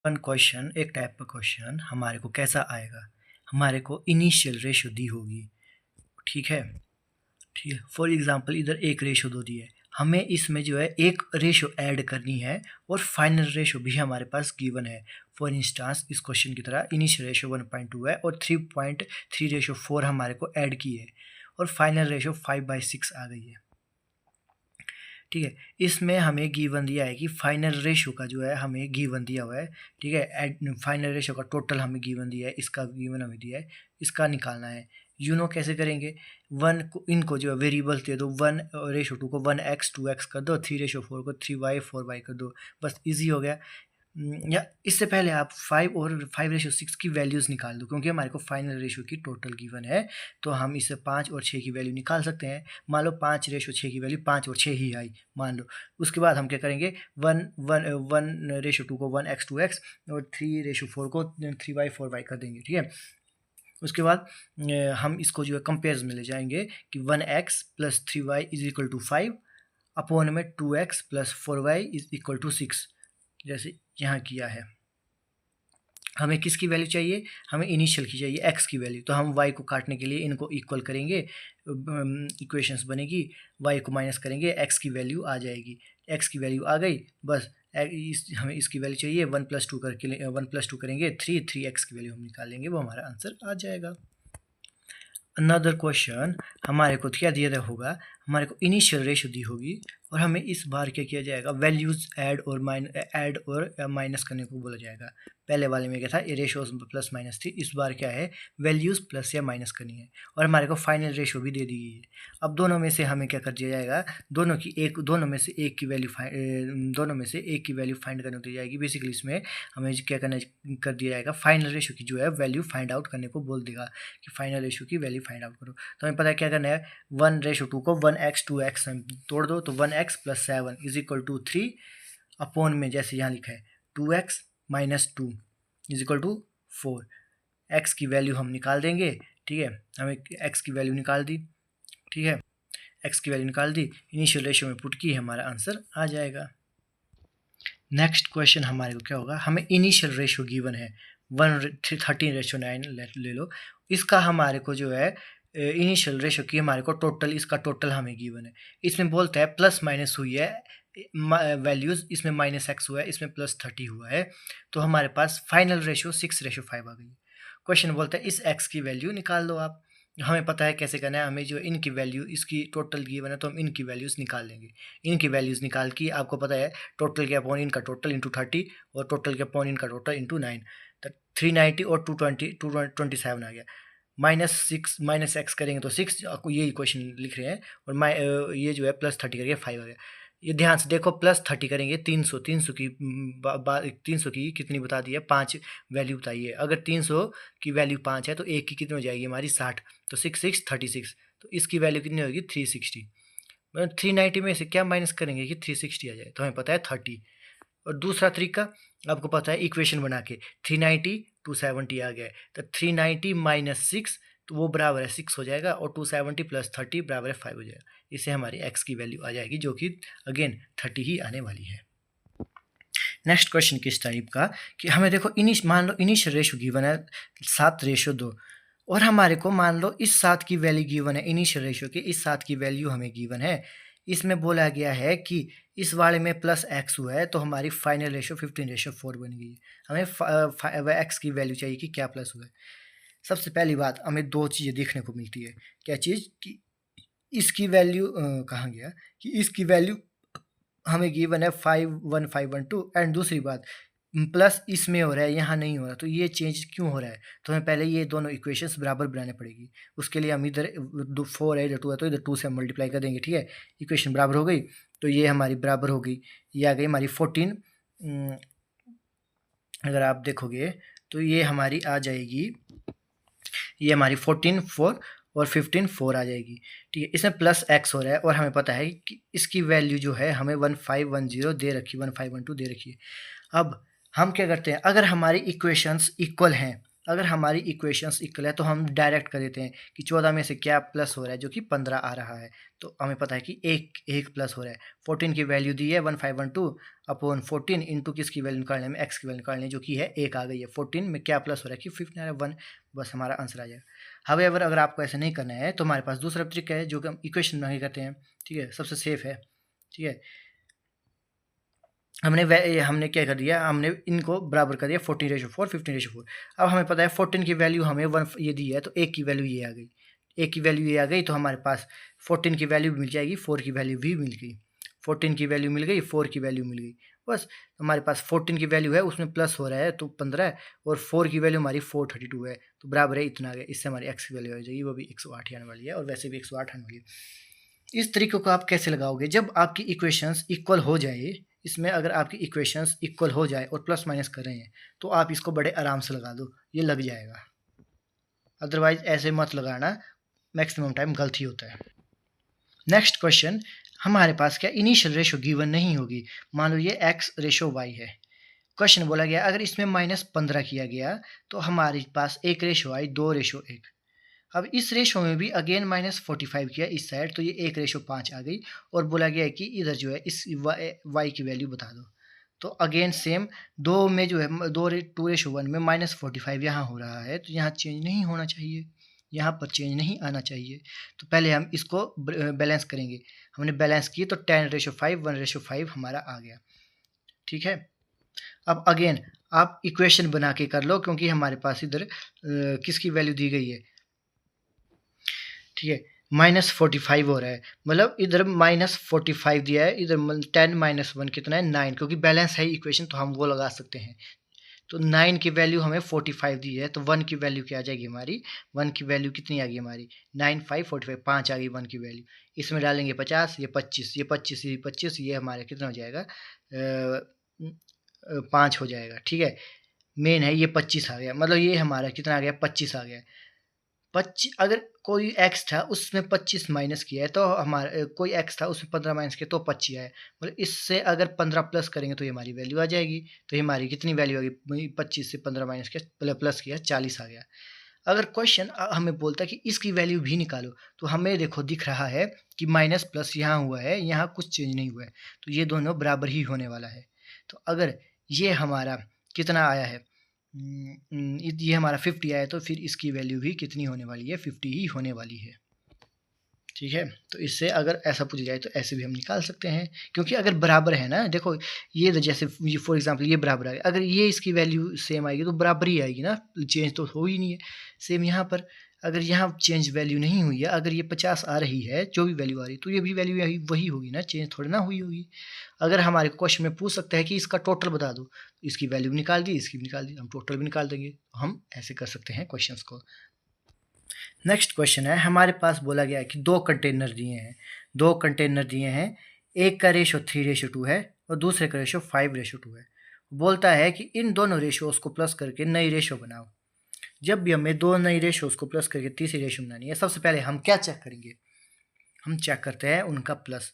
One question, एक type का question हमारे को कैसा आएगा, हमारे को इनिशियल रेशो दी होगी, ठीक है। फॉर एग्जांपल इधर एक रेशो दो दी है, हमें इसमें जो है एक रेशो ऐड करनी है और फाइनल रेशो भी हमारे पास गिवन है। फॉर इंस्टांस इस क्वेश्चन की तरह इनिशियल रेशो 1.2 है और 3.3:4 हमारे को ऐड की है और फाइनल रेशो 5/6 आ गई है, ठीक है। इसमें हमें गिवन दिया है कि फाइनल रेशो का जो है हमें गिवन दिया हुआ है, ठीक है। फाइनल रेशो का टोटल हमें गिवन दिया है, इसका गिवन हमें दिया है, इसका निकालना है। कैसे करेंगे, वन को इनको जो है वेरिएबल्स दे दो, 1:2 को 1x 2x कर दो, 3:4 को 3y 4y कर दो, बस इजी हो गया। या इससे पहले आप 5 और 5:6 की वैल्यूज़ निकाल दो, क्योंकि हमारे को फाइनल रेशो की टोटल गिवन है, तो हम इससे 5 और 6 की वैल्यू निकाल सकते हैं। मान लो 5:6 की वैल्यू 5 और 6 ही आई, मान लो। उसके बाद हम क्या करेंगे, 1:2 को 1x 2x और 3:4 को 3y 4y कर देंगे, ठीक है। उसके बाद हम इसको जो है कंपेयर्स में ले जाएंगे कि 1x + 3y = 5 अपॉन में 2x + 4y = 6, जैसे यहाँ किया है। हमें किसकी वैल्यू चाहिए, हमें इनिशियल की चाहिए, x की वैल्यू। तो हम y को काटने के लिए इनको इक्वल करेंगे, इक्वेशंस बनेगी, y को माइनस करेंगे, x की वैल्यू आ जाएगी। x की वैल्यू आ गई, बस हमें इसकी वैल्यू चाहिए, 1 + 2 करेंगे 3x की वैल्यू हम निकाल लेंगे, वो हमारा आंसर आ जाएगा। अनदर क्वेश्चन हमारे को क्या दिया होगा, हमारे को इनिशियल रेशो दी होगी और हमें इस बार क्या किया जाएगा, वैल्यूज़ ऐड और माइनस करने को बोला जाएगा। पहले वाले में क्या था, ये रेशोज प्लस माइनस थी, इस बार क्या है, वैल्यूज़ प्लस या माइनस करनी है और हमारे को फाइनल रेशो भी दे दी गई है। अब दोनों में से हमें क्या कर दिया जाएगा, दोनों में से एक की वैल्यू फाइंड करने को दी जाएगी। बेसिकली इसमें हमें क्या कर दिया जाएगा, फाइनल रेशो की जो है वैल्यू फाइंड आउट करने को बोल देगा कि फाइनल रेशो की वैल्यू फाइंड आउट करो। तो हमें पता है क्या करना है, 1:2 को 1x 2x तोड़ दो, तो 1x + 7 = 3 अपॉन में जैसे यहाँ लिखा है 2x - 2 = 4। x की वैल्यू हम निकाल देंगे, ठीक है। हमें x की वैल्यू निकाल दी, ठीक है, x की वैल्यू निकाल दी, इनिशियल रेशो में पुट की, हमारा आंसर आ जाएगा। नेक्स्ट क्वेश्चन हमारे को क्या होगा, हमें इनिशियल रेशो गिवन है 13:9 ले लो। इसका हमारे को जो है इनिशियल रेशो की हमारे को टोटल, इसका टोटल हमें गिवन है। इसमें बोलता है प्लस माइनस हुई है वैल्यूज़, इसमें -x हुआ है, इसमें +30 हुआ है, तो हमारे पास फाइनल रेशो 6:5 आ गई। क्वेश्चन बोलता है इस x की वैल्यू निकाल दो आप। हमें पता है कैसे करना है, हमें जो इनकी वैल्यू, इसकी टोटल गिवन है तो हम इनकी वैल्यूज़ निकाल लेंगे। इनकी वैल्यूज़ निकाल के आपको पता है टोटल के अपॉन इनका टोटल इंटू 30 और टोटल के अपॉन इनका टोटल इंटू 9, तो 390 और 227 आ गया। -x करेंगे तो 6, यही क्वेश्चन लिख रहे हैं, और ये जो है +30 करके 5 आ गया। ये ध्यान से देखो, +30 करेंगे 300 की कितनी बता दी है, 5 वैल्यू बताई है। अगर 300 की वैल्यू 5 है तो एक की कितनी हो जाएगी हमारी 60, तो 6 6 36, तो इसकी वैल्यू कितनी होगी 360। 390 में से क्या माइनस करेंगे कि 360 आ जाए, तो हमें पता है 30। और दूसरा तरीका आपको पता है, इक्वेशन बना के 390 270 आ गया है, तो 390 - 6 तो वो बराबर है 6 हो जाएगा, और 270 + 30 बराबर है 5 हो जाएगा। इससे हमारी x की वैल्यू आ जाएगी, जो कि अगेन 30 ही आने वाली है। नेक्स्ट क्वेश्चन किस टाइप का, कि हमें देखो मान लो इनिशियल रेशो गिवन है 7:2 और हमारे को मान लो इस 7 की वैल्यू गिवन है, इनिशियल रेशो की इस 7 की वैल्यू हमें गिवन है। इसमें बोला गया है कि इस वाले में +x हुआ है, तो हमारी फाइनल रेशो 15:4 बन गई है। हमें x की वैल्यू चाहिए कि क्या प्लस हुआ है। सबसे पहली बात, हमें दो चीज़ें देखने को मिलती है। क्या चीज़, कि इसकी वैल्यू कहाँ गया, कि इसकी वैल्यू हमें गिवन है 51512, एंड दूसरी बात प्लस इसमें हो रहा है, यहाँ नहीं हो रहा, तो ये चेंज क्यों हो रहा है। तो हमें पहले ये दोनों इक्वेशंस बराबर बनाने पड़ेगी। उसके लिए हम इधर 4 है, इधर 2 है, तो इधर 2 से हम मल्टीप्लाई कर देंगे, ठीक है। इक्वेशन बराबर हो गई, तो ये हमारी बराबर हो गई, ये आ गई हमारी 14। अगर आप देखोगे तो ये हमारी आ जाएगी, ये हमारी 14 4 और 15 4 आ जाएगी, ठीक है। इसमें +x हो रहा है और हमें पता है कि इसकी वैल्यू जो है हमें 1510 दे रखी, 1512 दे रखी है। अब हम क्या करते हैं, अगर हमारी इक्वेशंस इक्वल हैं, अगर हमारी इक्वेशंस इक्वल है तो हम डायरेक्ट कर देते हैं कि 14 में से क्या प्लस हो रहा है, जो कि 15 आ रहा है। तो हमें पता है कि एक प्लस हो रहा है। 14 की वैल्यू दी है 1512 अपॉन 14 इंटू किसकी वैल्यू निकालने में, एक्स की वैल्यू निकालने, जो कि है 1 आ गई है। 14 में क्या प्लस हो रहा है कि 15 आ रहा है 1, बस हमारा आंसर आ जाएगा। हावेवर अगर आपको ऐसा नहीं करना है तो हमारे पास दूसरा ट्रिक है जो कि हम इक्वेशन बना के करते हैं, ठीक है, सबसे सेफ है, ठीक है। हमने क्या कर दिया, हमने इनको बराबर कर दिया 14:4, 15:4। अब हमें पता है 14 की वैल्यू हमें 1 ये दी है, तो 1 की वैल्यू ये आ गई, 1 की वैल्यू ये आ गई, तो हमारे पास 14 की वैल्यू भी मिल जाएगी, 4 की वैल्यू भी मिल गई। 14 की वैल्यू मिल गई, 4 की वैल्यू मिल गई, बस हमारे पास 14 की वैल्यू है, उसमें प्लस हो रहा है तो 15 है, और 4 की वैल्यू हमारी 432 है, तो बराबर है इतना आ गया। इससे हमारी एक्स की वैल्यू आ जाएगी, वो भी 108 आने वाली है, और वैसे भी 108 आने वाली है। इस तरीके को आप कैसे लगाओगे, जब आपकी इक्वेशंस इक्वल हो जाए, इसमें अगर आपकी इक्वेशंस इक्वल हो जाए और प्लस माइनस कर रहे हैं तो आप इसको बड़े आराम से लगा दो, ये लग जाएगा। अदरवाइज ऐसे मत लगाना, मैक्सिमम टाइम गलती होता है। नेक्स्ट क्वेश्चन, हमारे पास क्या इनिशियल रेशो गिवन नहीं होगी। मान लो ये x/y है। क्वेश्चन बोला गया अगर इसमें -15 किया गया तो हमारे पास 1/, आई 2/1। अब इस रेशो में भी अगेन -45 किया इस साइड, तो ये 1/5 आ गई, और बोला गया है कि इधर जो है इस y की वैल्यू बता दो। तो अगेन सेम, दो में जो है 2:1 में -45 यहाँ हो रहा है, तो यहाँ चेंज नहीं होना चाहिए, यहाँ पर चेंज नहीं आना चाहिए। तो पहले हम इसको बैलेंस करेंगे। हमने बैलेंस की तो 10/5 1/5 हमारा आ गया, ठीक है। अब अगेन आप इक्वेशन बना के कर लो, क्योंकि हमारे पास इधर किसकी वैल्यू दी गई है, ठीक है, -45 हो रहा है, मतलब इधर -45 दिया है, इधर 10 - 1 कितना है 9, क्योंकि बैलेंस है इक्वेशन तो हम वो लगा सकते हैं। तो 9 की वैल्यू हमें 45 दी है, तो 1 की वैल्यू क्या आ जाएगी हमारी, 1 की वैल्यू कितनी आ गई हमारी 9 5 45, 5 आ गई 1 की वैल्यू। इसमें डालेंगे 50, ये 25, ये 25, ये 25, ये हमारे कितना हो जाएगा 5 हो जाएगा, ठीक है। मेन है ये 25 आ गया, मतलब ये हमारा कितना आ गया 25 आ गया। 25 अगर कोई एक्स था उसमें 25 माइनस किया है, तो हमारा कोई एक्स था उसमें 15 माइनस किया तो 25 आया, मतलब इससे अगर 15 प्लस करेंगे तो ये हमारी वैल्यू आ जाएगी। तो ये हमारी कितनी वैल्यू आ गई, 25 से 15 माइनस किया प्लस किया 40 आ गया। अगर क्वेश्चन हमें बोलता है कि इसकी वैल्यू भी निकालो, तो हमें देखो दिख रहा है कि माइनस प्लस यहाँ हुआ है, यहाँ कुछ चेंज नहीं हुआ है, तो ये दोनों बराबर ही होने वाला है। तो अगर ये हमारा कितना आया है, ये हमारा 50 आया, तो फिर इसकी वैल्यू भी कितनी होने वाली है 50 ही होने वाली है, ठीक है। तो इससे अगर ऐसा पूछ जाए तो ऐसे भी हम निकाल सकते हैं, क्योंकि अगर बराबर है ना, देखो ये जैसे फॉर एग्जांपल ये बराबर आ गया, अगर ये इसकी वैल्यू सेम आएगी तो बराबर ही आएगी ना, चेंज तो हो ही नहीं है। सेम यहाँ पर अगर यहाँ चेंज वैल्यू नहीं हुई है, अगर ये 50 आ रही है जो भी वैल्यू आ रही है, तो ये भी वैल्यू वही होगी ना, चेंज थोड़ी ना हुई होगी। अगर हमारे क्वेश्चन में पूछ सकता है कि इसका टोटल बता दो, इसकी वैल्यू निकाल दी, इसकी भी निकाल दी, हम टोटल भी निकाल देंगे। हम ऐसे कर सकते हैं क्वेश्चंस को। नेक्स्ट क्वेश्चन है, हमारे पास बोला गया है कि दो कंटेनर दिए हैं, एक का रेशो 3:2 है और दूसरे का रेशो 5:2 है। बोलता है कि इन दोनों रेशोज को प्लस करके नई रेशो बनाओ। जब भी हमें दो नई रेशोज को प्लस करके तीसरी रेशो बनानी है, सबसे पहले हम क्या चेक करेंगे, हम चेक करते हैं उनका प्लस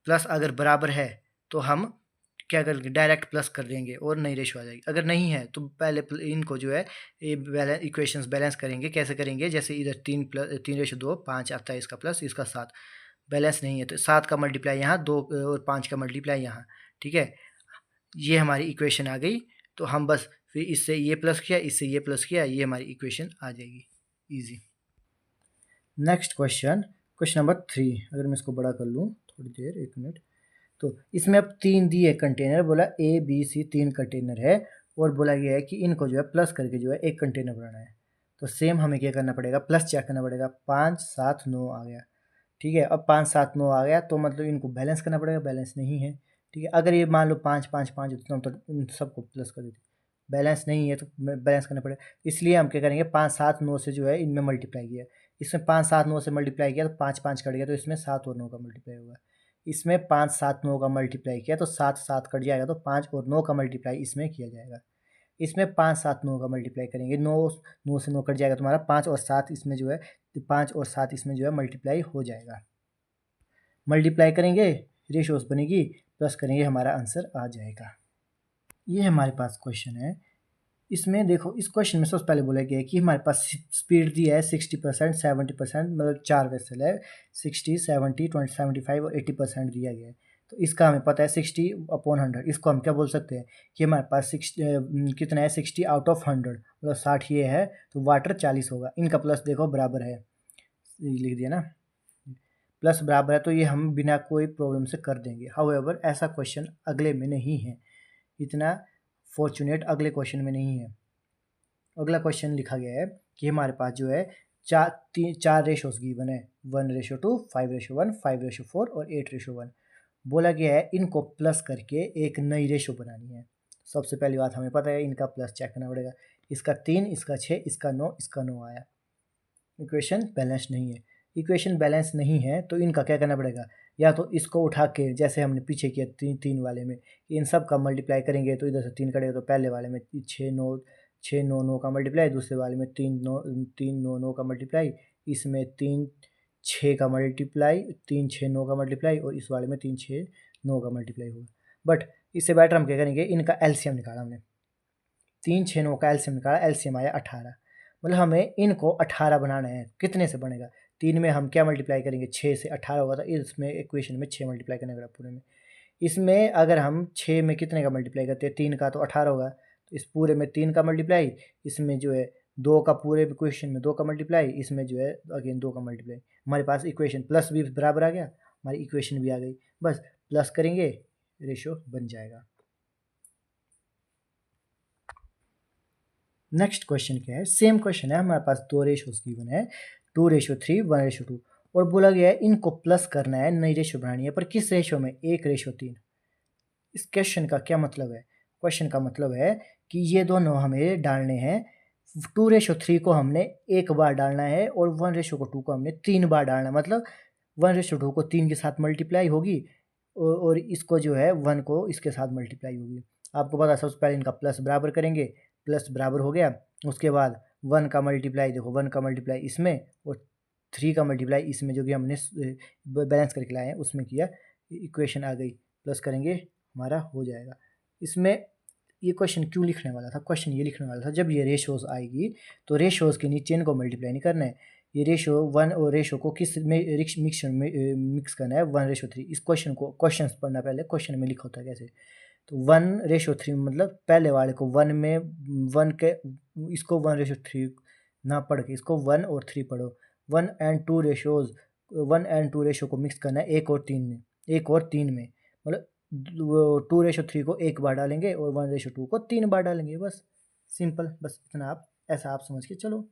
अगर बराबर है तो हम क्या करेंगे, डायरेक्ट प्लस कर देंगे और नई रेशो आ जाएगी। अगर नहीं है तो पहले इनको जो है ये इक्वेशंस बैलेंस करेंगे। कैसे करेंगे, जैसे इधर 3:2 5 आता है, इसका प्लस इसका 7, बैलेंस नहीं है तो 7 का मल्टीप्लाई यहाँ, 2 और 5 का मल्टीप्लाई यहाँ, ठीक है। ये हमारी इक्वेशन आ गई, तो हम बस फिर इससे ये प्लस किया, इससे ये प्लस किया, ये हमारी इक्वेशन आ जाएगी, ईजी। नेक्स्ट क्वेश्चन नंबर 3, अगर मैं इसको बड़ा कर लूँ थोड़ी देर, 1 मिनट। तो इसमें अब 3 दिए कंटेनर, बोला ABC 3 कंटेनर है, और बोला गया है कि इनको जो है प्लस करके जो है एक कंटेनर बनाना है। तो सेम हमें क्या करना पड़ेगा, प्लस चेक करना पड़ेगा। 5 7 9 आ गया, ठीक है। अब 5 7 9 आ गया तो मतलब इनको बैलेंस करना पड़ेगा, बैलेंस नहीं है, ठीक है। अगर ये मान लो 5 5 5 उतना तो इन सबको प्लस कर देते, बैलेंस नहीं है तो बैलेंस करना पड़ेगा। इसलिए हम क्या करेंगे, 5 7 9 से जो है इनमें मल्टीप्लाई किया, इसमें 5 7 9 से मल्टीप्लाई किया तो 5 5 कट गया, तो इसमें 7 और 9 का मल्टीप्लाई होगा। इसमें 5 7 9 का मल्टीप्लाई किया तो 7 7 कट जाएगा, तो 5 और 9 का मल्टीप्लाई इसमें किया जाएगा। इसमें 5 7 9 का मल्टीप्लाई करेंगे, 9 से 9 कट जाएगा, तुम्हारा 5 और 7 इसमें जो है 5 और 7 इसमें जो है मल्टीप्लाई हो जाएगा। मल्टीप्लाई करेंगे रेशोस बनेगी, प्लस करेंगे हमारा आंसर आ जाएगा। ये हमारे पास क्वेश्चन है, इसमें देखो, इस क्वेश्चन में सबसे पहले बोला गया है कि हमारे पास स्पीड दी है 60%, 70%, मतलब 4 वेसल है, 60, 70, 20, 75 और 80% दिया गया है। तो इसका हमें पता है 60/100, इसको हम क्या बोल सकते हैं कि हमारे पास कितना है, 60 आउट ऑफ 100, मतलब 60 ये है, तो वाटर 40 होगा। इनका प्लस देखो बराबर है, लिख दिया ना, प्लस बराबर है, तो ये हम बिना कोई प्रॉब्लम से कर देंगे। हाउएवर ऐसा क्वेश्चन अगले में नहीं है, इतना फॉर्चुनेट अगले क्वेश्चन में नहीं है। अगला क्वेश्चन लिखा गया है कि हमारे पास जो है चार रेशोस गिवन है, 1:2, 5:1, 5:4 और 8:1। बोला गया है इनको प्लस करके एक नई रेशो बनानी है। सबसे पहली बात हमें पता है इनका प्लस चेक करना पड़ेगा। इसका 3, इसका 6, इसका 9, इसका 9 आया। इक्वेशन बैलेंस नहीं है। इक्वेशन बैलेंस नहीं है तो इनका क्या करना पड़ेगा, या तो इसको उठा के जैसे हमने पीछे किया 3 वाले में, इन सब का मल्टीप्लाई करेंगे तो इधर से 3 कटेगा, तो पहले वाले में 6 9 9 का मल्टीप्लाई, दूसरे वाले में 3 9 9 का मल्टीप्लाई, इसमें 3 6 का मल्टीप्लाई, 3 6 9 का मल्टीप्लाई, और इस वाले में 3 6 9 का मल्टीप्लाई होगा। बट इससे बेटर हम क्या करेंगे, इनका एलसीएम निकाला हमने, 3 6 9 का एलसीएम निकाला, एलसीएम आया 18। मतलब हमें इनको 18 बनाना है। कितने से बनेगा, 3 में हम क्या मल्टीप्लाई करेंगे, 6 से 18 होगा, तो इसमें इक्वेशन में 6 मल्टीप्लाई करना पड़ेगा पूरे में। इसमें अगर हम 6 में कितने का मल्टीप्लाई करते हैं, 3 का, तो 18 होगा। तो इस पूरे में 3 का मल्टीप्लाई, इसमें जो है 2 का, पूरे इक्वेशन में 2 का मल्टीप्लाई, इसमें जो है अगेन 2 का मल्टीप्लाई। हमारे पास इक्वेशन प्लस भी बराबर आ गया, हमारी इक्वेशन भी आ गई। बस प्लस करेंगे, रेशो बन जाएगा। नेक्स्ट क्वेश्चन क्या है, सेम क्वेश्चन है, हमारे पास 2 रेशोस गिवन है, 2:3, 1:2, और बोला गया है इनको प्लस करना है, नई रेशो बनानी है, पर किस रेशो में, 1:3। इस क्वेश्चन का क्या मतलब है, क्वेश्चन का मतलब है कि ये दोनों हमें डालने हैं। 2:3 को हमने एक बार डालना है और 1:2 को हमने 3 बार डालना है। मतलब 1:2 को 3 के साथ मल्टीप्लाई होगी और इसको जो है 1 को इसके साथ मल्टीप्लाई होगी। आपको पता है, सबसे पहले इनका प्लस बराबर करेंगे, प्लस बराबर हो गया, उसके बाद 1 का मल्टीप्लाई, देखो 1 का मल्टीप्लाई इसमें और 3 का मल्टीप्लाई इसमें, जो कि हमने बैलेंस करके लाए हैं उसमें किया, इक्वेशन आ गई। प्लस करेंगे, हमारा हो जाएगा। इसमें ये क्वेश्चन क्यों लिखने वाला था, क्वेश्चन ये लिखने वाला था, जब ये रेशोज़ आएगी तो रेशोज़ के नीचे इनको मल्टीप्लाई नहीं करना है, ये रेशो 1 और रेशो को किस में मिक्सचर में मिक्स करना है, 1:3। इस क्वेश्चन को, क्वेश्चन पढ़ना पहले, क्वेश्चन में लिखा होता है कैसे, तो 1:3 मतलब पहले वाले को 1 में 1 के, इसको 1:3 ना पढ़ के इसको 1 और 3 पढ़ो। 1 and 2 रेशोज़, 1 and 2 रेशो को मिक्स करना है 1 और 3 में, 1 और 3 में, मतलब 2:3 को एक बार डालेंगे और 1:2 को 3 बार डालेंगे, बस सिंपल। बस इतना आप, ऐसा आप समझ के चलो।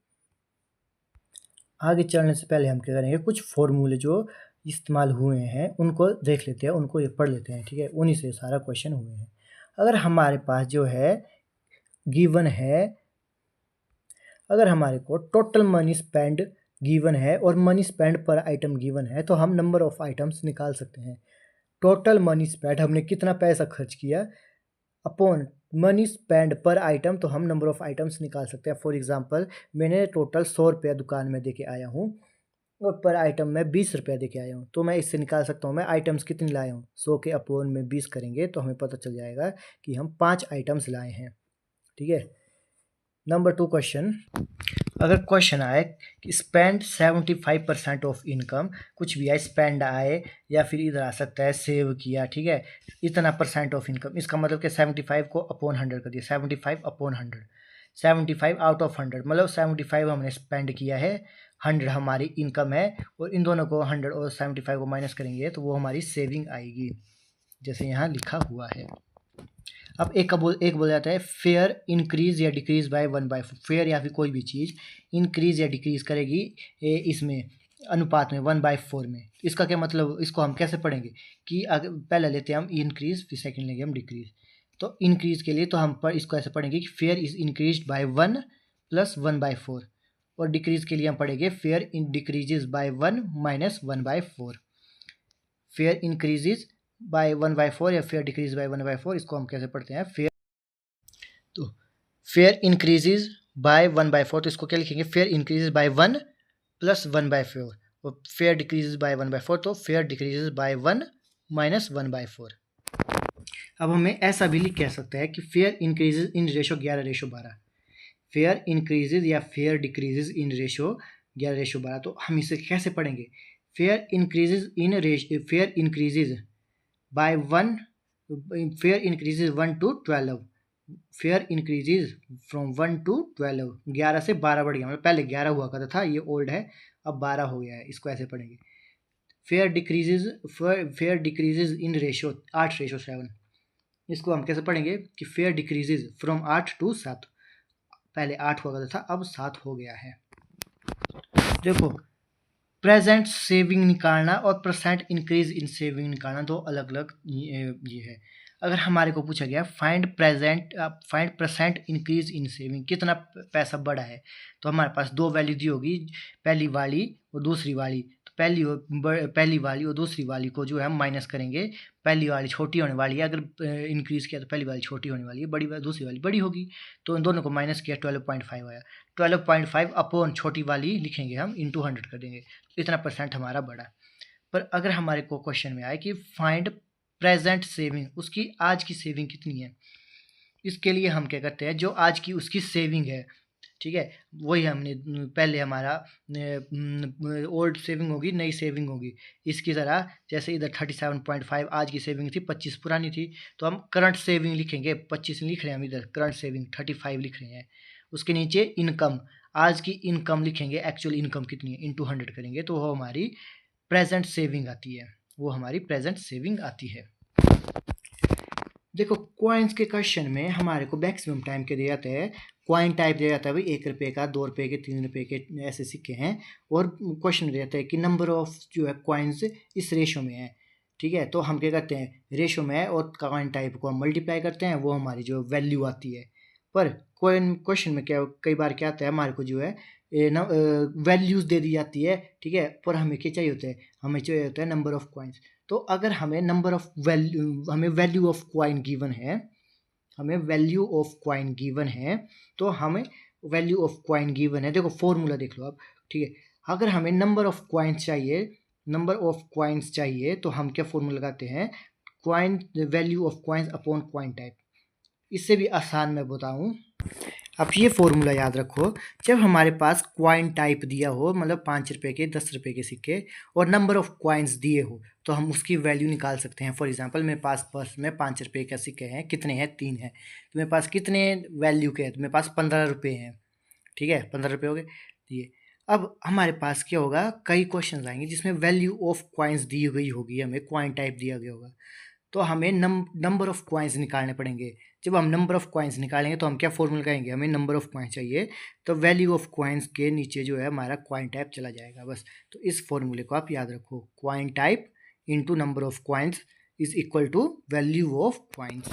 आगे चलने से पहले हम क्या करेंगे, कुछ फॉर्मूले जो इस्तेमाल हुए हैं उनको देख लेते हैं, उनको ये पढ़ लेते हैं, ठीक है, उन्हीं से सारा क्वेश्चन हुए हैं। अगर हमारे पास जो है गिवन है, अगर हमारे को टोटल मनी स्पेंड गिवन है और मनी स्पेंड पर आइटम गिवन है, तो हम नंबर ऑफ आइटम्स निकाल सकते हैं। टोटल मनी स्पेंड, हमने कितना पैसा खर्च किया, अपॉन मनी स्पेंड पर आइटम, तो हम नंबर ऑफ आइटम्स निकाल सकते हैं। फॉर एग्जांपल, मैंने टोटल 100 रुपया दुकान में दे के आया हूँ और पर आइटम में 20 रुपया दे के आया हूँ, तो मैं इससे निकाल सकता हूँ मैं आइटम्स कितनी लाया हूँ। 100 के अपॉन में 20 करेंगे तो हमें पता चल जाएगा कि हम 5 आइटम्स लाए हैं, ठीक है। नंबर 2 क्वेश्चन, अगर क्वेश्चन आए कि स्पेंड 75% ऑफ इनकम, कुछ भी आए, स्पेंड आए या फिर इधर आ सकता है सेव किया, ठीक है, इतना % ऑफ इनकम, इसका मतलब कि 75 को अपॉन 100 कर दिया, 75 अपॉन 100, 75 आउट ऑफ 100, मतलब 75 हमने स्पेंड किया है, 100 हमारी इनकम है, और इन दोनों को 100 और 75 को माइनस करेंगे तो वो हमारी सेविंग आएगी, जैसे यहाँ लिखा हुआ है। अब एक बोला जाता है फेयर इंक्रीज या डिक्रीज बाय 1/4। फेयर या फिर कोई भी चीज़ इंक्रीज या डिक्रीज करेगी इसमें अनुपात में 1/4 में। इसका क्या मतलब, इसको हम कैसे पढ़ेंगे कि अगर पहले लेते हैं हम इंक्रीज, फिर सेकंड लेंगे हम डिक्रीज। तो इंक्रीज के लिए तो हम इसको ऐसे पढ़ेंगे कि फेयर इज इंक्रीज बाय 1 + 1/4, और डिक्रीज के लिए हम पढ़ेंगे fair in decreases bye 1 - 1/4। Fair increases by 1/4 या फेयर डिक्रीज बाय 1/4, इसको हम कैसे पढ़ते हैं, फेयर, तो फेयर इंक्रीजेज बाय 1/4, तो इसको क्या लिखेंगे, फेयर इंक्रीजेज बाय 1 + 1/4, और फेयर डिक्रीजेज बाय 1/4, तो फेयर डिक्रीजेज बाय 1 - 1/4। अब हमें ऐसा भी लिख कह सकते हैं कि fair increases in ratio 11:12, fair increases या फेयर डिक्रीजेज इन रेशो 11:12। तो हम इसे कैसे पढ़ेंगे? Fair increases by 1, fair increases 1 to 12, fair increases from 1 to 12, 11 से 12 बढ़ गया, मतलब पहले 11 हुआ करता था, ये ओल्ड है, अब 12 हो गया है। इसको ऐसे पढ़ेंगे, फेयर डिक्रीजेज इन रेशो 8:7। इसको हम कैसे पढ़ेंगे कि फेयर डिक्रीजेज फ्रॉम 8 to 7, पहले 8 हुआ करता था, अब 7 हो गया है। देखो, प्रेजेंट सेविंग निकालना और परसेंट इंक्रीज इन सेविंग निकालना दो अलग अलग ये है। अगर हमारे को पूछा गया find percent increase in saving, कितना पैसा बढ़ा है, तो हमारे पास दो वैल्यू दी होगी, पहली वाली और दूसरी वाली। तो पहली वाली और दूसरी वाली को जो है हम माइनस करेंगे, पहली वाली छोटी होने वाली है, अगर इंक्रीज किया तो पहली वाली छोटी होने वाली है, दूसरी वाली बड़ी होगी। तो इन दोनों को माइनस किया, 12.5 आया। 12.5 अपॉन छोटी वाली लिखेंगे हम, इंटू 100 कर देंगे, इतना परसेंट हमारा बढ़ा। पर अगर हमारे को क्वेश्चन में आए कि फाइंड प्रेजेंट सेविंग, उसकी आज की सेविंग कितनी है, इसके लिए हम क्या करते हैं, जो आज की उसकी सेविंग है, ठीक है, वही हमने पहले हमारा ओल्ड सेविंग होगी, नई सेविंग होगी। इसकी तरह जैसे इधर 37.5 आज की सेविंग थी, 25 पुरानी थी, तो हम करंट सेविंग लिखेंगे, 25 लिख रहे हैं हम इधर, करंट सेविंग 35 लिख रहे हैं। उसके नीचे इनकम, आज की इनकम लिखेंगे, एक्चुअल इनकम कितनी है, इंटू 100 करेंगे, तो वो हमारी प्रेजेंट सेविंग आती है, वो हमारी प्रेजेंट सेविंग आती है। देखो, कॉइन्स के क्वेश्चन में हमारे को मैक्सिमम टाइम के दिए जाते हैं, कॉइन टाइप दिया जाता है भाई, 1 रुपये का, 2 रुपये के, 3 रुपये के, ऐसे सिक्के हैं, और क्वेश्चन दिया जाता है कि नंबर ऑफ जो है कॉइन्स इस रेशो में है, ठीक है। तो हम क्या करते हैं, रेशो में है और कॉइन टाइप को हम मल्टीप्लाई करते हैं, वो हमारी जो वैल्यू आती है। पर कॉइन क्वेश्चन में क्या कई बार क्या आता है, हमारे को जो है वैल्यूज दे दी जाती है, ठीक है, पर हमें क्या चाहिए होता है, हमें चाहिए होता है नंबर ऑफ कॉइन्स। तो अगर हमें हमें वैल्यू ऑफ कॉइन गिवन है, तो हमें वैल्यू ऑफ कॉइन गिवन है, देखो फॉर्मूला देख लो आप, ठीक है। अगर हमें नंबर ऑफ कॉइन्स चाहिए, तो हम क्या फॉर्मूला लगाते हैं, coin value of coins upon coin type. इससे भी आसान मैं बताऊं, अब ये फॉर्मूला याद रखो, जब हमारे पास कॉइन टाइप दिया हो, मतलब 5 रुपये के, 10 रुपये के सिक्के, और नंबर ऑफ कॉइन्स दिए हो, तो हम उसकी वैल्यू निकाल सकते हैं। फॉर एग्जांपल मेरे पास पर्स में 5 रुपये का सिक्के हैं, कितने हैं, 3 हैं, तो मेरे पास कितने वैल्यू के हैं, तो मेरे पास 15 रुपये हैं, ठीक है, 15 रुपये हो गए ये। अब हमारे पास क्या होगा, कई क्वेश्चन आएंगे जिसमें वैल्यू ऑफ कॉइन्स दी गई होगी, हमें कॉइन टाइप दिया गया होगा, तो हमें नंबर ऑफ कॉइन्स निकालने पड़ेंगे। जब हम नंबर ऑफ कॉइन्स निकालेंगे तो हम क्या फॉर्मूला करेंगे, हमें नंबर ऑफ कॉइन्स चाहिए, तो वैल्यू ऑफ कॉइन्स के नीचे जो है हमारा कॉइन टाइप चला जाएगा, बस। तो इस फॉर्मूले को आप याद रखो, coin type into number of coins is equal to value of coins.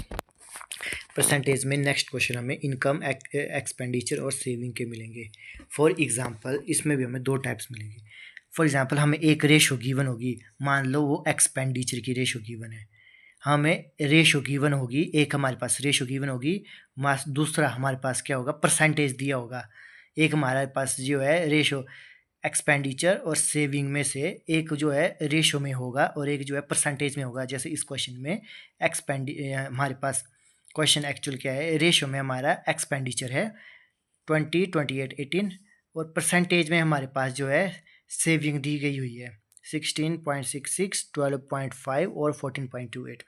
Percentage में नेक्स्ट क्वेश्चन हमें इनकम, एक्सपेंडिचर और सेविंग के मिलेंगे। फॉर एग्जांपल इसमें भी हमें दो टाइप्स मिलेंगे। फॉर एग्जांपल हमें एक रेशो गिवन होगी, मान लो वो एक्सपेंडिचर की रेशो गिवन है, हमें रेशो गिवन होगी, एक हमारे पास रेशो गिवन होगी, दूसरा हमारे पास क्या होगा, परसेंटेज दिया होगा। एक हमारे पास जो है रेशो एक्सपेंडिचर और सेविंग में से एक जो है रेशो में होगा और एक जो है परसेंटेज में होगा। जैसे इस क्वेश्चन में हमारे पास क्वेश्चन एक्चुअल क्या है, रेशो में हमारा एक्सपेंडिचर है 20, 28, 18, और परसेंटेज में हमारे पास जो है सेविंग दी गई हुई है 16.66, 12.5 और 14.28।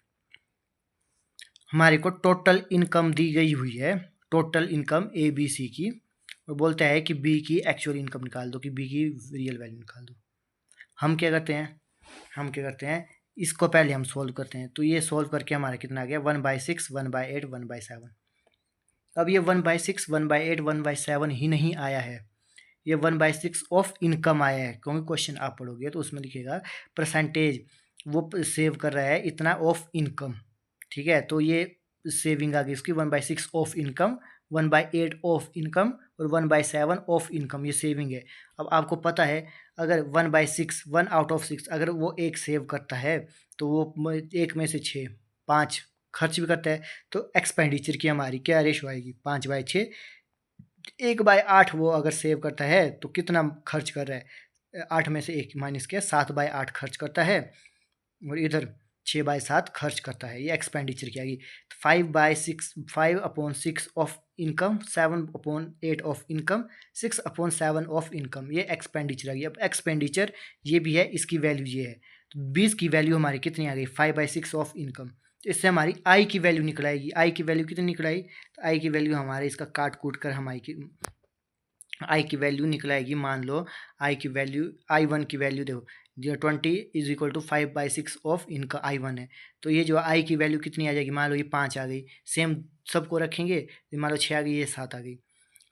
हमारे को टोटल इनकम दी गई हुई है, टोटल इनकम ABC की, और बोलता है कि B की एक्चुअल इनकम निकाल दो, कि B की रियल वैल्यू निकाल दो। हम क्या करते हैं, इसको पहले हम सोल्व करते हैं। तो ये सोल्व करके हमारा कितना आ गया, 1/6, 1/8, 1/7। अब ये 1/6, 1/8, 1/7 ही नहीं आया है, ये 1/6 ऑफ इनकम आया है, क्योंकि क्वेश्चन आप पढ़ोगे तो उसमें लिखेगा परसेंटेज वो सेव कर रहा है इतना ऑफ इनकम, ठीक है। तो ये सेविंग आ गई इसकी 1/6 ऑफ इनकम, 1/8 ऑफ इनकम और 1/7 ऑफ इनकम, ये सेविंग है। अब आपको पता है अगर 1/6, 1 आउट ऑफ 6, अगर वो एक सेव करता है तो वो एक में से 6, 5 खर्च भी करता है, तो एक्सपेंडिचर की हमारी क्या रेशो आएगी, 5/6। 1/8 वो अगर सेव करता है तो कितना खर्च कर रहा है, 8 में से 1 माइनस किया, 7/8 खर्च करता है, और इधर 6/7 खर्च करता है, ये एक्सपेंडिचर की आ गई। 5/6 of income, 7/8 of income, 6/7 of income, ये एक्सपेंडिचर आ गई। अब एक्सपेंडिचर ये भी है, इसकी वैल्यू ये है, तो 20 की वैल्यू हमारी कितनी आ गई, 5/6 ऑफ इनकम। तो इससे हमारी आई की वैल्यू निकल आएगी। आई की वैल्यू कितनी निकल आई, तो आई की वैल्यू हमारे इसका काट कूट कर हम आई की वैल्यू निकल आएगी। मान लो आई की वैल्यू, I1 की वैल्यू देखो, 20 = 5/6 ऑफ इनका I1 है, तो ये जो आई की वैल्यू कितनी आ जाएगी, मान लो ये 5 आ गई। सेम सबको रखेंगे, मान लो 6 आ गई, ये 7 आ गई।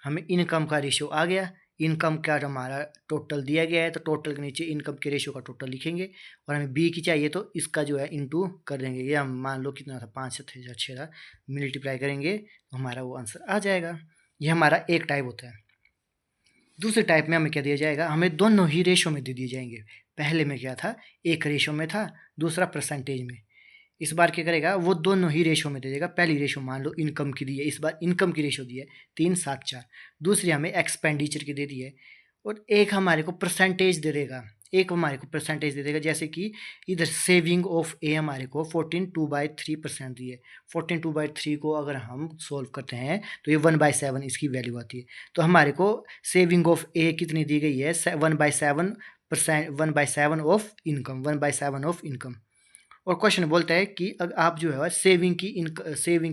हमें इनकम का रेशियो आ गया। इनकम का हमारा टोटल दिया गया है, तो टोटल के नीचे इनकम के रेशियो का टोटल लिखेंगे, और हमें बी की चाहिए तो इसका जो है इंटू कर देंगे। ये हम मान लो कितना था, 5 था, 6 था, मल्टीप्लाई करेंगे तो हमारा वो आंसर आ जाएगा। ये हमारा एक टाइप होता है। दूसरे टाइप में हमें क्या दिया जाएगा, हमें दोनों ही रेशो में दे दिए जाएंगे। पहले में क्या था, एक रेशो में था, दूसरा परसेंटेज में। इस बार क्या करेगा, वो दोनों ही रेशो में दे देगा। पहली रेशो मान लो इनकम की दी है, इस बार इनकम की रेशो दी है 3, 7, 4। दूसरी हमें एक्सपेंडिचर की दे दी है, और एक हमारे को परसेंटेज दे देगा, एक हमारे को परसेंटेज दे देगा। जैसे कि इधर सेविंग ऑफ ए हमारे को 14/2/3% दी है। 14/2/3 को अगर हम सोल्व करते हैं तो ये 1/7 इसकी वैल्यू आती है। तो हमारे को सेविंग ऑफ ए कितनी दी गई है, 1/7%, 1/7 ऑफ इनकम, 1/7 ऑफ इनकम। और क्वेश्चन बोलता है कि अगर आप जो है सेविंग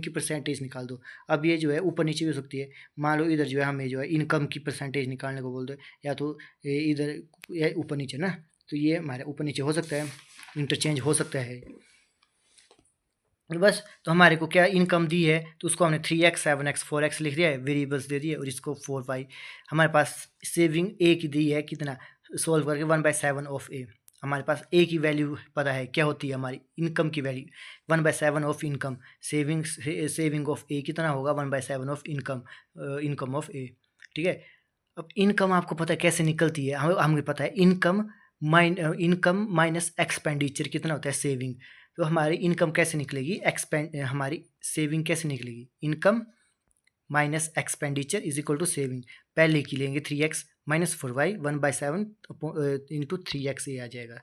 की परसेंटेज निकाल दो। अब ये जो है ऊपर नीचे भी हो सकती है। मान लो इधर जो है हमें जो है इनकम की परसेंटेज निकालने को बोल दो, या तो इधर ऊपर नीचे ना, तो ये हमारे ऊपर नीचे हो सकता है, इंटरचेंज हो सकता है। बस, तो हमारे को क्या इनकम दी है, तो उसको हमने 3x, 7x, 4x लिख दिया है, वेरिएबल्स दे दिए, और इसको 4y। हमारे पास सेविंग ए की दी है, कितना सोल्व करके 1/7 ऑफ ए। हमारे पास ए की वैल्यू पता है क्या होती है, हमारी इनकम की value 1/7 of income. Saving of A कितना होगा, 1/7 of income, income of A. ठीक है, अब इनकम आपको पता है कैसे निकलती है, हमें पता है इनकम माइनस एक्सपेंडिचर कितना होता है, सेविंग। तो हमारी इनकम कैसे निकलेगी, हमारी सेविंग कैसे निकलेगी, income minus expenditure is equal to saving. पहले की लेंगे 3x minus 4y, 1/7 into 3x ये आ जाएगा,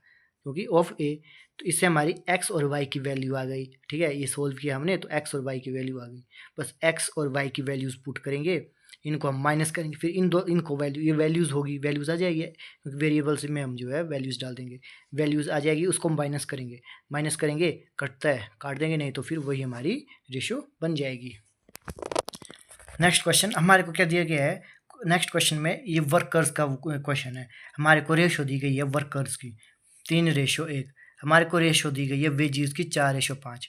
क्योंकि ऑफ ए। तो इससे हमारी x और y की वैल्यू आ गई। ठीक है, ये सोल्व किया हमने, तो x और y की वैल्यू आ गई। बस x और y की वैल्यूज़ पुट करेंगे, इनको हम माइनस करेंगे, फिर इनको वैल्यू, ये वैल्यूज़ होगी, वैल्यूज़ आ जाएगी, क्योंकि वेरिएबल्स में हम जो है वैल्यूज़ डाल देंगे, वैल्यूज़ आ जाएगी, उसको हम माइनस करेंगे, कटता है काट देंगे, नहीं तो फिर वही हमारी रेशो बन जाएगी। नेक्स्ट क्वेश्चन हमारे को क्या दिया गया है, नेक्स्ट क्वेश्चन में ये वर्कर्स का क्वेश्चन है। हमारे को रेशो दी गई है वर्कर्स की 3:1, हमारे को रेशो दी गई है वेजेस की 4:5।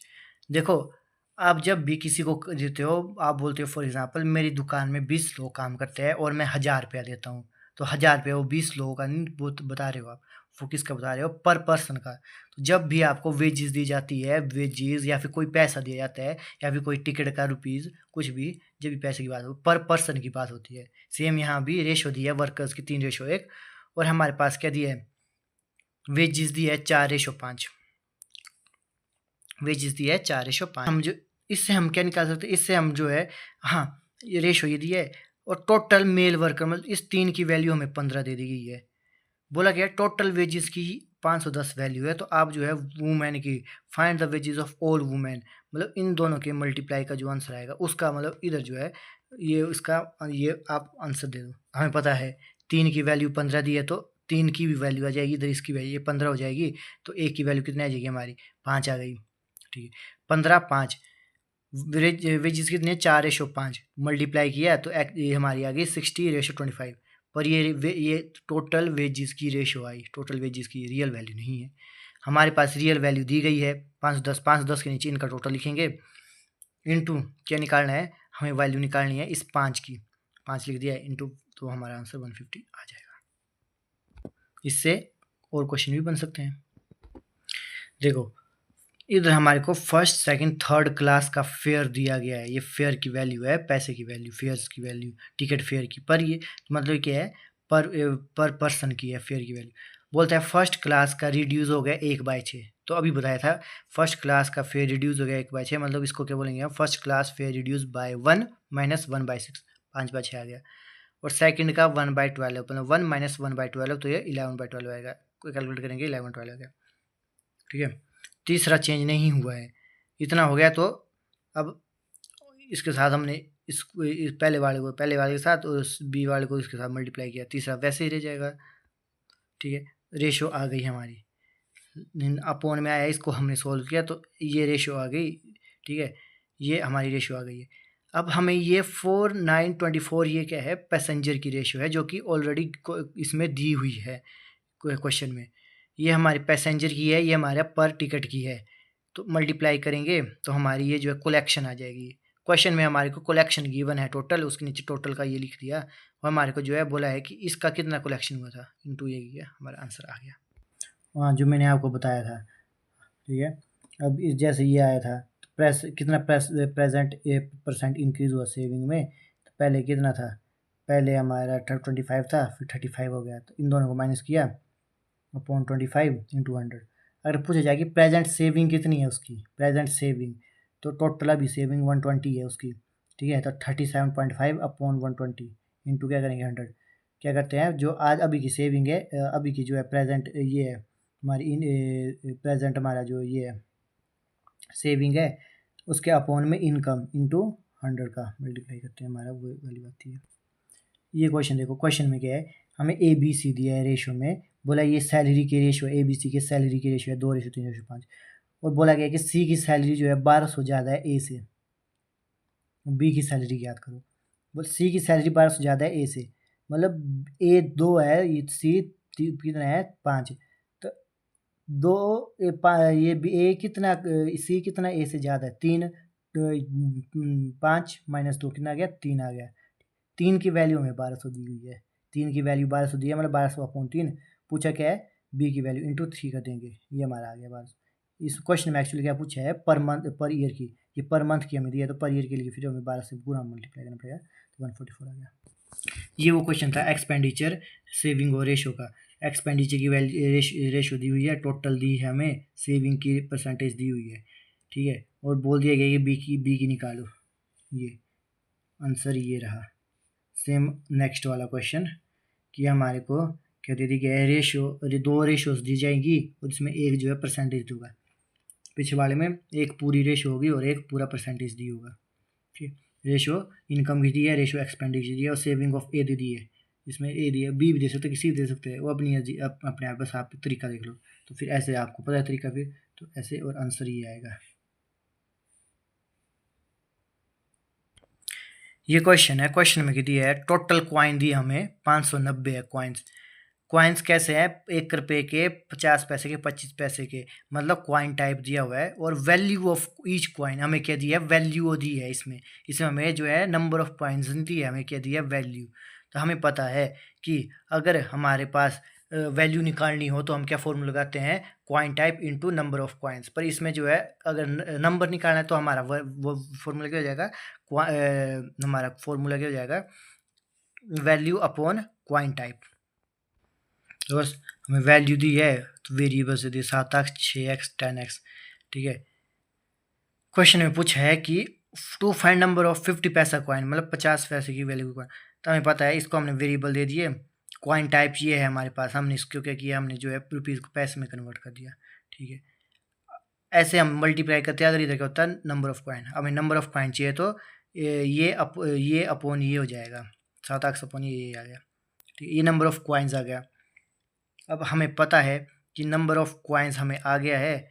देखो, आप जब भी किसी को देते हो, आप बोलते हो फॉर एग्जांपल मेरी दुकान में 20 लोग काम करते हैं और मैं 1000 रुपया देता हूँ, तो 1000 रुपया वो 20 लोगों का नहीं बता रहे हो आप, वो किसका बता रहे हो, पर पर्सन का। तो जब भी आपको वेजेस दी जाती है, वेजेस या फिर कोई पैसा दिया जाता है, या फिर कोई टिकट का रुपीज़, कुछ भी, जब भी पैसे की बात हो, पर पर्सन की बात होती है। सेम यहाँ भी रेशो दी है वर्कर्स की 3:1, और हमारे पास क्या दिया है, वेजेस दी है 4:5, वेजेस दी है 4:5। हम जो इससे हम क्या निकाल सकते हैं, इससे हम जो है, हाँ ये रेशो ये दिया है, और टोटल मेल वर्कर मतलब इस 3 की वैल्यू हमें 15 दे दी गई है। बोला गया टोटल वेजेस की 510 वैल्यू है, तो आप जो है वुमेन की find the wages of all women, मतलब इन दोनों के मल्टीप्लाई का जो आंसर आएगा उसका, मतलब इधर जो है ये उसका, ये आप आंसर दे दो। हमें पता है 3 की वैल्यू 15 दी है, तो 3 की भी वैल्यू आ जाएगी, इधर इसकी वैल्यू ये 15 हो जाएगी, तो ए की वैल्यू कितनी आ जाएगी हमारी, 5 आ गई। ठीक है, 15, 5, वेजेस कितने, 4:5 मल्टीप्लाई किया तो ये हमारी आ गई 60:25। पर ये टोटल वेजेस की रेशो आई, टोटल वेजेस की रियल वैल्यू नहीं है। हमारे पास रियल वैल्यू दी गई है 510 के नीचे इनका टोटल लिखेंगे, इनटू क्या निकालना है, हमें वैल्यू निकालनी है इस 5 की, 5 लिख दिया इनटू, तो हमारा आंसर 150 आ जाएगा। इससे और क्वेश्चन भी बन सकते हैं। देखो, इधर हमारे को फर्स्ट, सेकंड, थर्ड क्लास का फेयर दिया गया है। ये फेयर की वैल्यू है, पैसे की वैल्यू, फेयर्स की वैल्यू, टिकट फेयर की। पर ये मतलब क्या है, पर पर्सन की है फेयर की वैल्यू। बोलता है फर्स्ट क्लास का रिड्यूस हो गया 1/6। तो अभी बताया था फर्स्ट क्लास का फेयर रिड्यूस हो गया 1/6, मतलब इसको क्या बोलेंगे हम, first class fair reduce by 1 minus 1/6, 5/6 आ गया। और सेकंड का 1/12, मतलब 1 माइनस 1/12, तो ये 11/12 आएगा। कोई कैलकुलेट करेंगे 11/12 आ गया। ठीक है, तीसरा चेंज नहीं हुआ है, इतना हो गया। तो अब इसके साथ हमने इस पहले वाले के साथ और बी वाले को इसके साथ मल्टीप्लाई किया, तीसरा वैसे ही रह जाएगा। ठीक है, रेशो आ गई हमारी, अपोन में आया, इसको हमने सोल्व किया तो ये रेशो आ गई। ठीक है, ये हमारी रेशो आ गई है। अब हमें ये 4924 ये क्या है, पैसेंजर की रेशो है, जो कि ऑलरेडी इसमें दी हुई है क्वेश्चन में। ये हमारी पैसेंजर की है, ये हमारा पर टिकट की है। तो मल्टीप्लाई करेंगे तो हमारी ये जो है कलेक्शन आ जाएगी। क्वेश्चन में हमारे को कलेक्शन गिवन है टोटल, उसके नीचे टोटल का ये लिख दिया और हमारे को जो है बोला है कि इसका कितना कलेक्शन हुआ था, इनटू ये किया, हमारा आंसर आ गया। वहाँ जो मैंने आपको बताया था। ठीक है, अब इस जैसे ये आया था प्रेजेंट % इंक्रीज हुआ सेविंग में, तो पहले कितना था, पहले हमारा 25 था, फिर 35 हो गया, तो इन दोनों को माइनस किया अपॉन 25 इंटू 100। अगर पूछा जाए कि प्रेजेंट सेविंग कितनी है उसकी, प्रेजेंट सेविंग, तो टोटल अभी सेविंग 120 है उसकी। ठीक है, तो 37.5 अपॉन 120 इंटू क्या करेंगे 100। क्या करते हैं, जो आज अभी की सेविंग है, अभी की जो है प्रेजेंट ये है हमारी, प्रेजेंट हमारा जो ये है सेविंग है, उसके अपॉन में इनकम इंटू 100 का मल्टीप्लाई करते हैं, हमारा वो वाली बात है। ये क्वेश्चन देखो, क्वेश्चन में क्या है, हमें ए बी सी दिया है रेशो में, बोला ये सैलरी की रेशो है, ए बी सी के सैलरी की रेशो है 2:3:5, और बोला गया कि सी की सैलरी जो है 1200 ज़्यादा है ए से, बी की सैलरी याद करो। बोल सी की सैलरी 1200 ज़्यादा है ए से, मतलब ए 2 है, ये सी कितना है 5, तो 2 ये ए कितना, सी कितना ए से ज़्यादा है 3, 5 - 2 कितना आ गया 3 आ गया। 3 की वैल्यू हमें 1200 दी हुई है, 3 की वैल्यू 1200 दी है, मतलब 1200/3 पूछा क्या है, बी की वैल्यू इंटू 3 कर देंगे, ये हमारा आ गया 1200। इस क्वेश्चन में एक्चुअली क्या पूछा है, पर मंथ पर ईयर की, ये पर मंथ की हमें दिया है, तो पर ईयर के लिए फिर हमें 12 से पूरा मल्टीप्लाई करना पड़ेगा, तो 144 आ गया। ये वो क्वेश्चन था एक्सपेंडिचर सेविंग और रेशो का। एक्सपेंडिचर की वैल्यू रेशो दी हुई है, टोटल दी है हमें, सेविंग की परसेंटेज दी हुई है। ठीक है, और बोल दिया गया कि बी की निकालो, ये आंसर ये रहा। सेम नेक्स्ट वाला क्वेश्चन कि हमारे को क्या दे दी गया है, रेशो, 2 रेशोज दी जाएंगी और इसमें एक जो है परसेंटेज दूंगा। पिछले वाले में एक पूरी रेशो होगी और एक पूरा परसेंटेज दी होगा। ठीक, रेशो इनकम की दी है, रेशो एक्सपेंडिचर दी है और सेविंग ऑफ ए दे दी है। इसमें ए दिया, बी भी दे सकते हैं, किसी भी दे सकते हैं, वो अपनी अपने आप, बस आप तरीका देख लो। तो फिर ऐसे आपको पता है तरीका, फिर तो ऐसे, और आंसर ये आएगा। ये क्वेश्चन है, क्वेश्चन में दिया है टोटल क्वाइन दी हमें 590 है क्वाइंस। क्वाइंस कैसे हैं, 1 रुपये के, 50 पैसे के, 25 पैसे के, मतलब क्वाइन टाइप दिया हुआ है। और वैल्यू ऑफ ईच क्वाइन हमें क्या दिया है, वैल्यू दी है इसमें हमें जो है नंबर ऑफ क्वाइंस दी है, हमें क्या दिया है, वैल्यू। तो हमें पता है कि अगर हमारे पास वैल्यू निकालनी हो तो हम क्या फॉर्मूला लगाते हैं, coin type into number of coins. पर इसमें जो है अगर नंबर निकालना है तो हमारा वो फॉर्मूला क्या हो जाएगा, हमारा फॉर्मूला क्या हो जाएगा, वैल्यू अपॉन क्वाइन टाइप। तो बस हमें वैल्यू दी है तो वेरिएबल से दी 7x 6x 10x। ठीक है, क्वेश्चन में पूछा है कि टू फाइंड नंबर ऑफ 50 पैसा क्वाइन, मतलब 50 पैसे की वैल्यू क्वाइन। तो हमें पता है, इसको हमने वेरिएबल दे दिए, क्वाइन टाइप ये है हमारे पास, हमने इसको क्या किया, हमने जो है रुपीज़ को पैसे में कन्वर्ट कर दिया। ठीक है, ऐसे हम मल्टीप्लाई करते हैं, अगर इधर क्या होता है नंबर ऑफ क्वाइन, हमें नंबर ऑफ क्वाइन चाहिए तो ये अपॉन ये हो जाएगा, 7x अपॉन ये आ गया। ठीक है, ये नंबर ऑफ क्वाइंस आ गया। अब हमें पता है कि नंबर ऑफ क्वाइंस हमें आ गया है,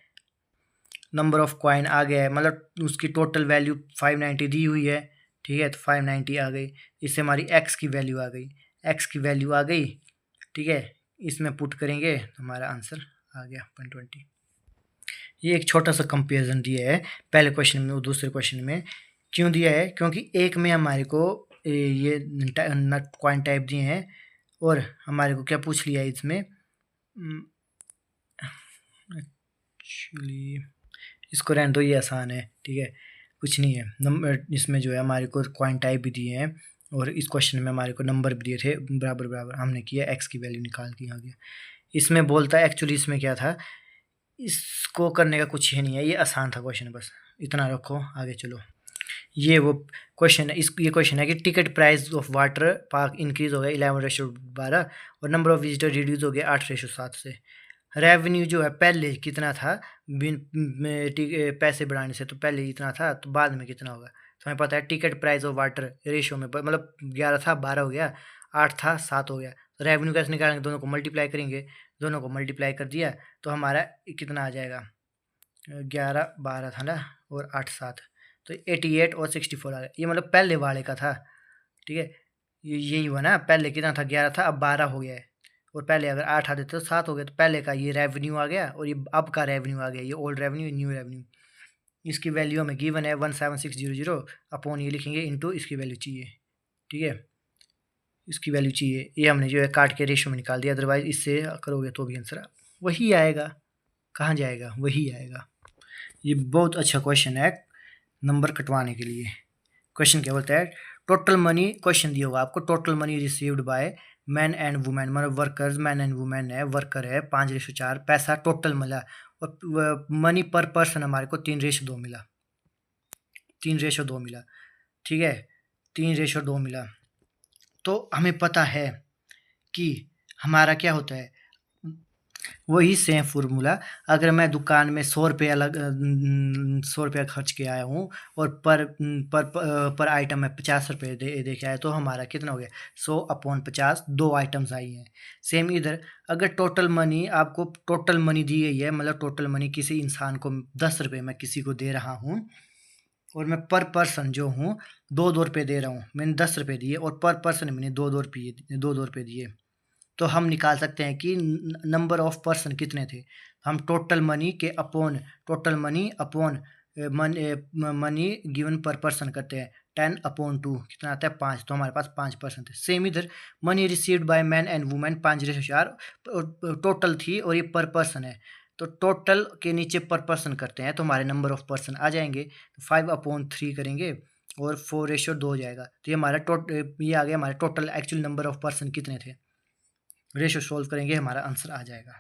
नंबर ऑफ क्वाइन आ गया है, मतलब उसकी टोटल वैल्यू 590 दी हुई है। ठीक है, तो 590 आ गई, इससे हमारी एक्स की वैल्यू आ गई, एक्स की वैल्यू आ गई। ठीक है, इसमें पुट करेंगे तो हमारा आंसर आ गया 120। ये एक छोटा सा कंपेरिजन दिया है पहले क्वेश्चन में और दूसरे क्वेश्चन में। क्यों दिया है, क्योंकि एक में हमारे को ये क्वाइन टाइप दिए हैं और हमारे को क्या पूछ लिया है इसमें, एक्चुअली इसको रहने दो, ये आसान है। ठीक है, कुछ नहीं है, नंबर इसमें जो है हमारे को क्वाइन टाइप भी दिए हैं और इस क्वेश्चन में हमारे को नंबर भी दिए थे बराबर बराबर, हमने किया एक्स की वैल्यू निकाल के आ गया। इसमें बोलता है, एक्चुअली इसमें क्या था, इसको करने का कुछ ही नहीं है, ये आसान था क्वेश्चन, बस इतना रखो, आगे चलो। ये वो क्वेश्चन है, ये क्वेश्चन है कि ticket price of water park increase हो गया 11:12 और नंबर ऑफ विजिटर रिड्यूस हो गया 8:7 से। रेवेन्यू जो है पहले कितना था बिन पैसे बढ़ाने से, तो पहले इतना था तो बाद में कितना होगा। तो हमें पता है टिकट प्राइस और वाटर रेशियो में, मतलब 11 था 12 हो गया, 8 था 7 हो गया। तो रेवेन्यू कैसे निकालेंगे, दोनों को मल्टीप्लाई करेंगे, दोनों को मल्टीप्लाई कर दिया तो हमारा कितना आ जाएगा, 11 12 था ना और 8 7, तो 88 और 64 आ गया। ये मतलब पहले वाले का था, ठीक है, यही हुआ ना, पहले कितना था 11 था अब 12 हो गया है, और पहले अगर 8 आते तो 7 हो गए, तो पहले का ये रेवेन्यू आ गया और ये अब का रेवेन्यू आ गया, ये ओल्ड रेवेन्यू न्यू रेवेन्यू। इसकी वैल्यू हमें गिवन है 17600 अपॉन ये लिखेंगे इनटू इसकी वैल्यू चाहिए, ठीक है, इसकी वैल्यू चाहिए, ये हमने जो है काट के रेशो में निकाल दिया, अदरवाइज इससे करोगे तो भी आंसर वही आएगा, कहाँ जाएगा, वही आएगा। ये बहुत अच्छा क्वेश्चन है नंबर कटवाने के लिए। क्वेश्चन क्या बोलता है, टोटल मनी, क्वेश्चन दिया होगा आपको, total money received by man and women, मतलब वर्कर्स मैन एंड वुमेन है, वर्कर है 5:4, पैसा टोटल मिला, और मनी पर पर्सन हमारे को 3:2 मिला, 3:2 मिला, ठीक है, 3:2 मिला। तो हमें पता है कि हमारा क्या होता है, वही सेम फार्मूला, अगर मैं दुकान में 100 रुपये 100 रुपया खर्च के आया हूँ और पर आइटम में 50 रुपये दे के आया, तो हमारा कितना हो गया 100/50, 2 आइटम्स आई हैं। सेम इधर अगर टोटल मनी, आपको टोटल मनी दी गई है, मतलब टोटल मनी किसी इंसान को 10 रुपये मैं किसी को दे रहा हूँ, और मैं पर पर्सन जो हूँ 2-2 रुपये दे रहा हूँ, मैंने 10 रुपये दिए और पर पर्सन मैंने 2-2 रुपये दिए, तो हम निकाल सकते हैं कि नंबर ऑफ पर्सन कितने थे। हम टोटल मनी के upon total money upon money given पर पर्सन करते हैं, 10/2 कितना आता है 5, तो हमारे पास 5 पर्सन थे। सेम इधर money received by man and women 5:4 total थी और ये पर पर्सन है, तो टोटल के नीचे पर पर्सन करते हैं तो हमारे नंबर ऑफ पर्सन आ जाएंगे, 5/3 करेंगे और 4:2 हो जाएगा, तो ये हमारा ये आ गया हमारे total actual number of person कितने थे। रेशो सॉल्व करेंगे हमारा आंसर आ जाएगा।